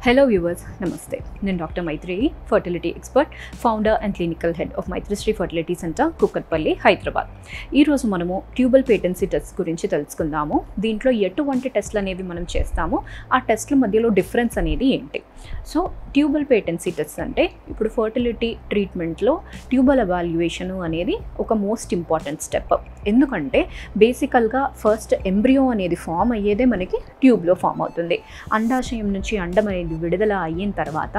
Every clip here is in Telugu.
Hello viewers, Namaste. నేను doctor Maitri, fertility expert, founder and clinical head of Maitrishri fertility centre, Kukatpally, Hyderabad. ఈరోజు మనము ట్యూబల్ పేటెన్సీ టెస్ట్ గురించి తెలుసుకుందాము. దీంట్లో ఎటువంటి టెస్ట్లు అనేవి మనం చేస్తాము, ఆ టెస్ట్ల మధ్యలో డిఫరెన్స్ అనేది ఏంటి. సో ట్యూబల్ పేటెన్సీ టెస్ట్ అంటే ఇప్పుడు ఫర్టిలిటీ ట్రీట్మెంట్లో ట్యూబల్ ఎవాల్యుయేషన్ అనేది ఒక మోస్ట్ ఇంపార్టెంట్ స్టెప్. ఎందుకంటే బేసికల్గా ఫస్ట్ ఎంబ్రియో అనేది ఫామ్ అయ్యేదే మనకి ట్యూబ్లో ఫామ్ అవుతుంది. అండాశయం నుంచి అండం అనేది విడుదల అయిన తర్వాత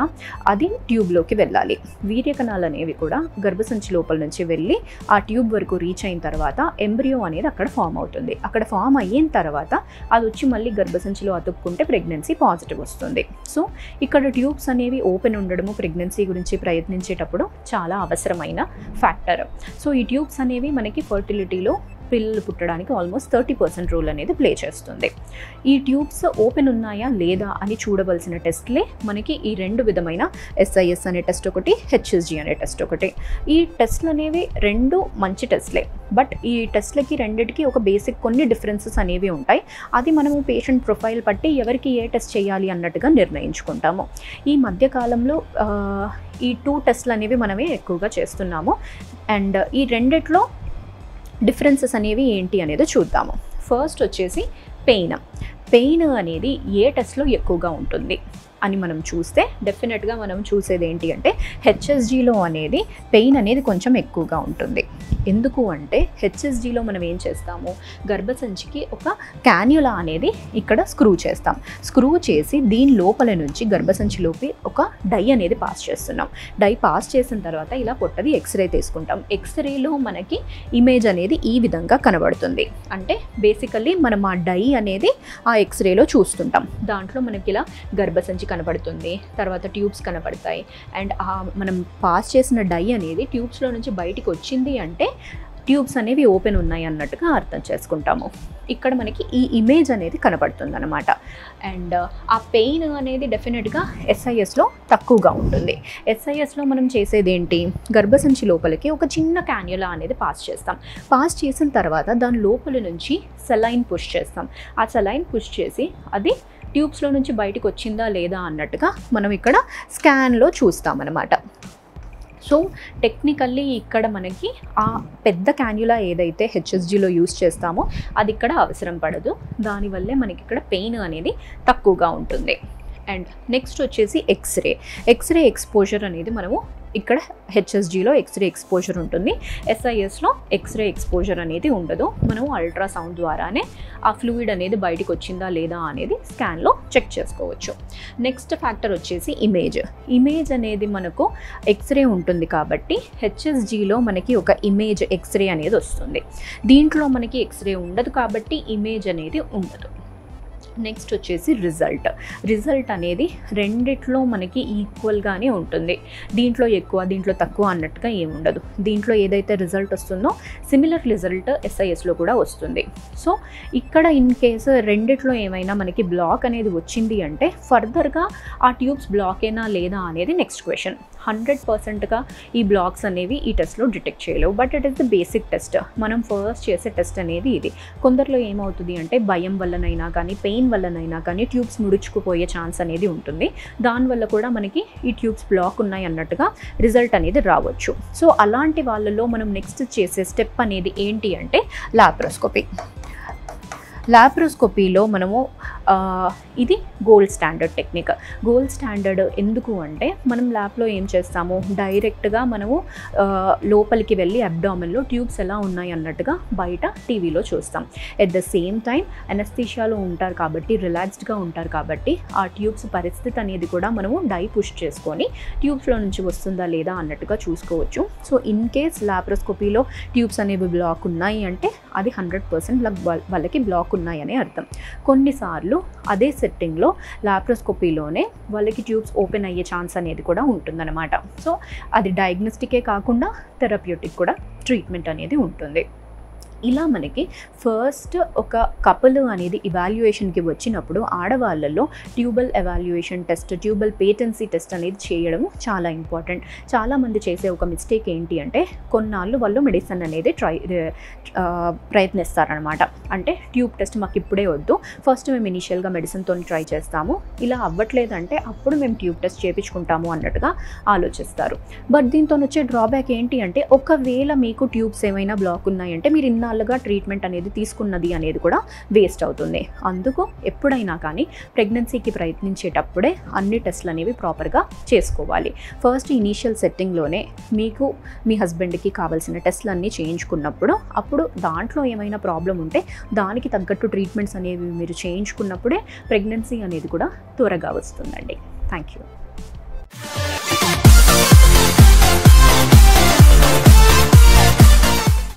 అది ట్యూబ్లోకి వెళ్ళాలి. వీర్యకణాలు అనేవి కూడా గర్భసంచి లోపల నుంచి వెళ్ళి ఆ ట్యూబ్ వరకు రీచ్ అయిన తర్వాత ఎంబ్రియో అనేది అక్కడ ఫామ్ అవుతుంది. అక్కడ ఫామ్ అయిన తర్వాత అది వచ్చి మళ్ళీ గర్భసంచిలో అతుక్కుంటే ప్రెగ్నెన్సీ పాజిటివ్ వస్తుంది. సో ఇక్కడ ట్యూబ్స్ అనేవి ఓపెన్ ఉండడము ప్రెగ్నెన్సీ గురించి ప్రయత్నించేటప్పుడు చాలా అవసరమైన ఫ్యాక్టర్. సో ఈ ట్యూబ్స్ అనేవి మనకి ఫర్టిలిటీలో పిల్లలు పుట్టడానికి ఆల్మోస్ట్ 30% రోల్ అనేది ప్లే చేస్తుంది. ఈ ట్యూబ్స్ ఓపెన్ ఉన్నాయా లేదా అని చూడవలసిన టెస్ట్లే మనకి ఈ రెండు విధమైన SIS అనే టెస్ట్ ఒకటి, HSG అనే టెస్ట్ ఒకటి. ఈ టెస్ట్లు అనేవి రెండు మంచి టెస్ట్లే. బట్ ఈ టెస్ట్లకి రెండిటికి ఒక బేసిక్ కొన్ని డిఫరెన్సెస్ అనేవి ఉంటాయి. అది మనము పేషెంట్ ప్రొఫైల్ బట్టి ఎవరికి ఏ టెస్ట్ చేయాలి అన్నట్టుగా నిర్ణయించుకుంటాము. ఈ మధ్యకాలంలో ఈ 2 టెస్ట్లు అనేవి మనమే ఎక్కువగా చేస్తున్నాము. అండ్ ఈ రెండిట్లో డిఫరెన్సెస్ అనేవి ఏంటి అనేది చూద్దాము. ఫస్ట్ వచ్చేసి పెయిన్ అనేది ఏ టెస్ట్లో ఎక్కువగా ఉంటుంది అని మనం చూస్తే డెఫినెట్గా మనం చూసేది ఏంటి అంటే HSGలో అనేది పెయిన్ అనేది కొంచెం ఎక్కువగా ఉంటుంది. ఎందుకు అంటే HSGలో మనం ఏం చేస్తాము, గర్భసంచికి ఒక క్యాన్యులా అనేది ఇక్కడ స్క్రూ చేస్తాం. స్క్రూ చేసి దీని లోపల నుంచి గర్భసంచిలోకి ఒక డై అనేది పాస్ చేస్తున్నాం. డై పాస్ చేసిన తర్వాత ఇలా పొట్టది ఎక్స్రే తీసుకుంటాం. ఎక్స్రేలో మనకి ఇమేజ్ అనేది ఈ విధంగా కనబడుతుంది. అంటే బేసికల్లీ మనం ఆ డై అనేది ఆ ఎక్స్రేలో చూస్తుంటాం. దాంట్లో మనకి ఇలా గర్భసంచి కనబడుతుంది, తర్వాత ట్యూబ్స్ కనబడతాయి. అండ్ మనం పాస్ చేసిన డై అనేది ట్యూబ్స్లో నుంచి బయటికి వచ్చింది అంటే ట్యూబ్స్ అనేవి ఓపెన్ ఉన్నాయి అన్నట్టుగా అర్థం చేసుకుంటాము. ఇక్కడ మనకి ఈ ఇమేజ్ అనేది కనబడుతుంది అనమాట. అండ్ ఆ పెయిన్ అనేది డెఫినెట్గా SISలో తక్కువగా ఉంటుంది. SISలో మనం చేసేది ఏంటి, గర్భసంచి లోపలికి ఒక చిన్న క్యాన్యులా అనేది పాస్ చేస్తాం. పాస్ చేసిన తర్వాత దాని లోపల నుంచి సెలైన్ పుష్ చేస్తాం. ఆ సెలైన్ పుష్ చేసి అది ట్యూబ్స్లో నుంచి బయటకు వచ్చిందా లేదా అన్నట్టుగా మనం ఇక్కడ స్కాన్లో చూస్తామన్నమాట. సో టెక్నికల్లీ ఇక్కడ మనకి ఆ పెద్ద క్యాన్యులా ఏదైతే HSGలో యూస్ చేస్తామో అది ఇక్కడ అవసరం పడదు. దానివల్లే మనకి ఇక్కడ పెయిన్ అనేది తక్కువగా ఉంటుంది. అండ్ నెక్స్ట్ వచ్చేసి ఎక్స్రే ఎక్స్పోజర్ అనేది మనము ఇక్కడ HSGలో ఎక్స్రే ఎక్స్పోజర్ ఉంటుంది. SISలో ఎక్స్రే ఎక్స్పోజర్ అనేది ఉండదు. మనము అల్ట్రాసౌండ్ ద్వారానే ఆ ఫ్లూయిడ్ అనేది బయటకు వచ్చిందా లేదా అనేది స్కాన్లో చెక్ చేసుకోవచ్చు. నెక్స్ట్ ఫ్యాక్టర్ వచ్చేసి ఇమేజ్ అనేది మనకు ఎక్స్రే ఉంటుంది కాబట్టి HSGలో మనకి ఒక ఇమేజ్ ఎక్స్రే అనేది వస్తుంది. దీంట్లో మనకి ఎక్స్రే ఉండదు కాబట్టి ఇమేజ్ అనేది ఉండదు. నెక్స్ట్ వచ్చేసి రిజల్ట్ అనేది రెండిట్లో మనకి ఈక్వల్గానే ఉంటుంది. దీంట్లో ఎక్కువ దీంట్లో తక్కువ అన్నట్టుగా ఏముండదు. దీంట్లో ఏదైతే రిజల్ట్ వస్తుందో సిమిలర్ రిజల్ట్ SISలో కూడా వస్తుంది. సో ఇక్కడ ఇన్ కేసు రెండిట్లో ఏమైనా మనకి బ్లాక్ అనేది వచ్చింది అంటే ఫర్దర్గా ఆ ట్యూబ్స్ బ్లాక్ అయినా లేదా అనేది నెక్స్ట్ క్వశ్చన్. 100%గా ఈ బ్లాక్స్ అనేవి ఈ టెస్ట్లో డిటెక్ట్ చేయలేవు. But it is the basic test. మనం ఫస్ట్ చేసే టెస్ట్ అనేది ఇది. కొందరిలో ఏమవుతుంది అంటే భయం వల్లనైనా కానీ పెయిన్ వల్లనైనా కానీ ట్యూబ్స్ ముడుచుకుపోయే ఛాన్స్ అనేది ఉంటుంది. దానివల్ల కూడా మనకి ఈ ట్యూబ్స్ బ్లాక్ ఉన్నాయి అన్నట్టుగా రిజల్ట్ అనేది రావచ్చు. సో అలాంటి వాళ్ళలో మనం నెక్స్ట్ చేసే స్టెప్ అనేది ఏంటి అంటే లాప్రోస్కోపీలో మనము ఇది gold standard technique. Gold standard ఎందుకు అంటే మనం ల్యాబ్లో ఏం చేస్తాము, డైరెక్ట్గా మనము లోపలికి వెళ్ళి అబ్డామిన్లో ట్యూబ్స్ ఎలా ఉన్నాయి అన్నట్టుగా బయట టీవీలో చూస్తాం. ఎట్ ద సేమ్ టైం అనస్థీషియాలో ఉంటారు కాబట్టి రిలాక్స్డ్గా ఉంటారు కాబట్టి ఆ ట్యూబ్స్ పరిస్థితి అనేది కూడా మనము డై పుష్ చేసుకొని ట్యూబ్స్లో నుంచి వస్తుందా లేదా అన్నట్టుగా చూసుకోవచ్చు. సో ఇన్ కేస్ లాప్రోస్కోపీలో ట్యూబ్స్ అనేవి బ్లాక్ ఉన్నాయి అంటే అది 100% వాళ్ళకి బ్లాక్ ఉన్నాయని అర్థం. కొన్నిసార్లు అదే సెట్టింగ్లో లాప్రోస్కోపీలోనే వాళ్ళకి ట్యూబ్స్ ఓపెన్ అయ్యే ఛాన్స్ అనేది కూడా ఉంటుందన్నమాట. సో అది డయాగ్నోస్టికే కాకుండా థెరప్యూటిక్ కూడా ట్రీట్మెంట్ అనేది ఉంటుంది. ఇలా మనకి ఫస్ట్ ఒక కపుల్ అనేది ఇవాల్యుయేషన్కి వచ్చినప్పుడు ఆడవాళ్ళలో tubal evaluation test, tubal patency test అనేది చేయడం చాలా ఇంపార్టెంట్. చాలామంది చేసే ఒక మిస్టేక్ ఏంటి అంటే కొన్నాళ్ళు వాళ్ళు మెడిసిన్ అనేది ప్రయత్నిస్తారనమాట. అంటే ట్యూబ్ టెస్ట్ మాకు ఇప్పుడే వద్దు, ఫస్ట్ మేము ఇనీషియల్గా మెడిసిన్తో ట్రై చేస్తాము, ఇలా అవ్వట్లేదంటే అప్పుడు మేము ట్యూబ్ టెస్ట్ చేయించుకుంటాము అన్నట్టుగా ఆలోచిస్తారు. బట్ దీంతో వచ్చే డ్రాబ్యాక్ ఏంటి అంటే ఒకవేళ మీకు ట్యూబ్స్ ఏమైనా బ్లాక్ ఉన్నాయంటే మీరు ఇన్నాళ్ళుగా ట్రీట్మెంట్ అనేది తీసుకున్నది అనేది కూడా వేస్ట్ అవుతుంది. అందుకు ఎప్పుడైనా కానీ ప్రెగ్నెన్సీకి ప్రయత్నించేటప్పుడే అన్ని టెస్ట్లు అనేవి ప్రాపర్గా చేసుకోవాలి. ఫస్ట్ ఇనీషియల్ సెట్టింగ్లోనే మీకు మీ హస్బెండ్కి కావాల్సిన టెస్ట్లు అన్నీ చేయించుకున్నప్పుడు అప్పుడు దాంట్లో ఏమైనా ప్రాబ్లం ఉంటే దానికి తగ్గట్టు ట్రీట్మెంట్స్ అనేవి మీరు చేయించుకున్నప్పుడే ప్రెగ్నెన్సీ అనేది కూడా త్వరగా వస్తుందండి. Thank you.